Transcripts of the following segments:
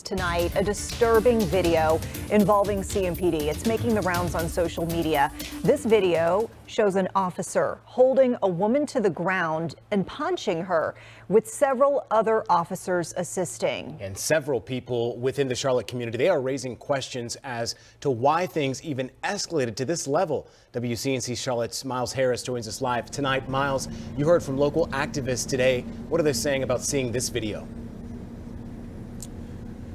Tonight, a disturbing video involving CMPD. It's making the rounds on social media. This video shows an officer holding a woman to the ground and punching her, with several other officers assisting. And several people within the Charlotte community, they are raising questions as to why things even escalated to this level. WCNC Charlotte's Miles Harris joins us live tonight. Miles, you heard from local activists today. What are they saying about seeing this video?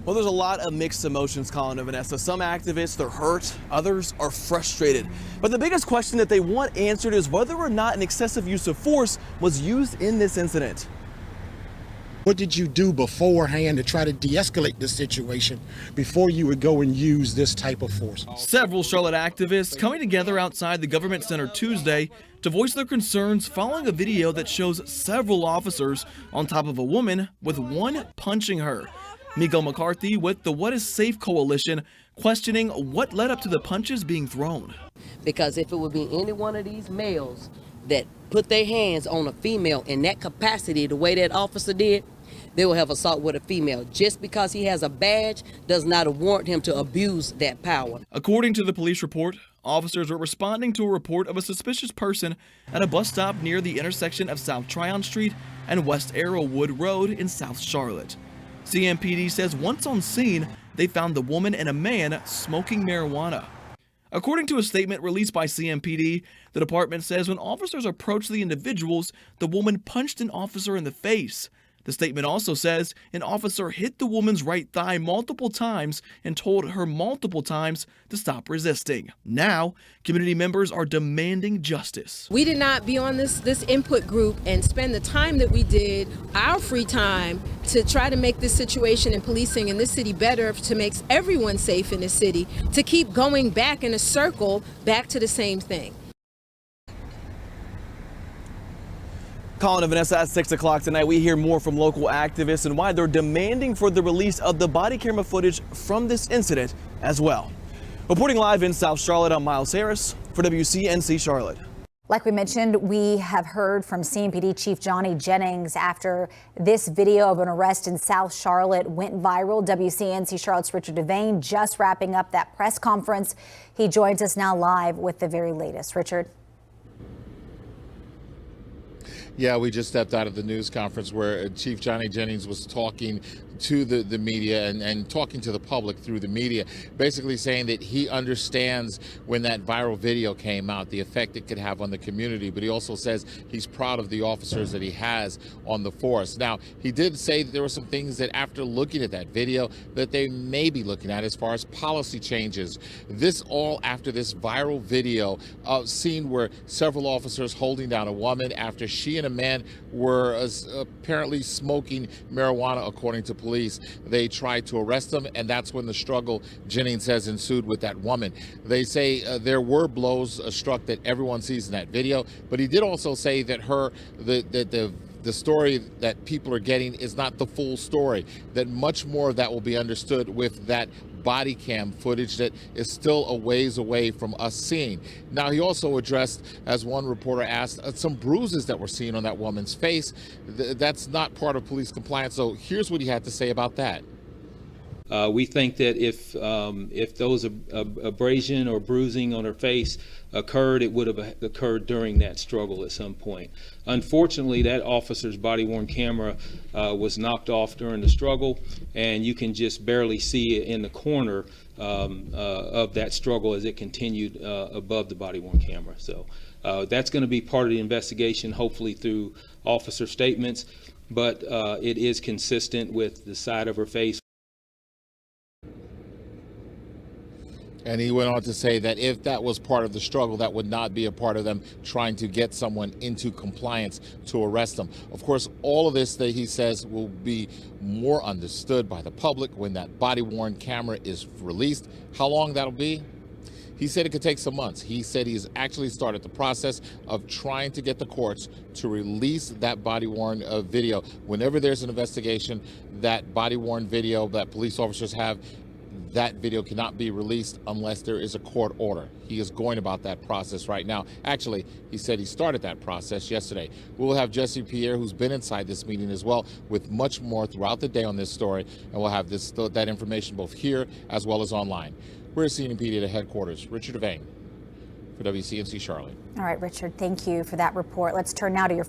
Well, there's a lot of mixed emotions, Colin and Vanessa. Some activists, they're hurt, others are frustrated. But the biggest question that they want answered is whether or not an excessive use of force was used in this incident. What did you do beforehand to try to de-escalate this situation before you would go and use this type of force? Several Charlotte activists coming together outside the Government Center Tuesday to voice their concerns following a video that shows several officers on top of a woman, with one punching her. Miguel McCarthy with the What is Safe Coalition questioning what led up to the punches being thrown. Because if it would be any one of these males that put their hands on a female in that capacity, the way that officer did, they will have assault with a female. Just because he has a badge does not warrant him to abuse that power. According to the police report, officers were responding to a report of a suspicious person at a bus stop near the intersection of South Tryon Street and West Arrowwood Road in South Charlotte. CMPD says once on scene, they found the woman and a man smoking marijuana. According to a statement released by CMPD, the department says when officers approached the individuals, the woman punched an officer in the face. The statement also says an officer hit the woman's right thigh multiple times and told her multiple times to stop resisting. Now, community members are demanding justice. We did not be on this input group and spend the time that we did, our free time, to try to make this situation and policing in this city better, to make everyone safe in this city, to keep going back in a circle, back to the same thing. Colin and Vanessa, at 6 o'clock tonight, we hear more from local activists and why they're demanding for the release of the body camera footage from this incident as well. Reporting live in South Charlotte, I'm Miles Harris for WCNC Charlotte. Like we mentioned, we have heard from CMPD Chief Johnny Jennings after this video of an arrest in South Charlotte went viral. WCNC Charlotte's Richard Devane just wrapping up that press conference. He joins us now live with the very latest. Richard. Yeah, we just stepped out of the news conference where Chief Johnny Jennings was talking to the media and talking to the public through the media, basically saying that he understands when that viral video came out, the effect it could have on the community, but he also says he's proud of the officers that he has on the force. Now, he did say that there were some things that after looking at that video that they may be looking at as far as policy changes. This all after this viral video seen where several officers holding down a woman after she and a man were apparently smoking marijuana, according to police. They tried to arrest them, and that's when the struggle, Jennings says, ensued with that woman. They say there were blows struck that everyone sees in that video, but he did also say that the story that people are getting is not the full story, that much more of that will be understood with that body cam footage that is still a ways away from us seeing. Now, he also addressed, as one reporter asked, some bruises that were seen on that woman's face. That's not part of police compliance. So here's what he had to say about that. We think that if those abrasion or bruising on her face occurred, it would have occurred during that struggle at some point. Unfortunately, that officer's body-worn camera was knocked off during the struggle, and you can just barely see it in the corner of that struggle as it continued above the body-worn camera. So that's going to be part of the investigation, hopefully through officer statements, but it is consistent with the side of her face. And he went on to say that if that was part of the struggle, that would not be a part of them trying to get someone into compliance to arrest them. Of course, all of this, that he says, will be more understood by the public when that body-worn camera is released. How long that'll be? He said it could take some months. He said he's actually started the process of trying to get the courts to release that body-worn video. Whenever there's an investigation, that body-worn video that police officers have, that video cannot be released unless there is a court order. He is going about that process right now. Actually, he said he started that process yesterday. We'll have Jesse Pierre, who's been inside this meeting as well, with much more throughout the day on this story, and we'll have that information both here as well as online. We're at CNPD at headquarters. Richard Devane for WCNC Charlotte. All right, Richard, thank you for that report. Let's turn now to your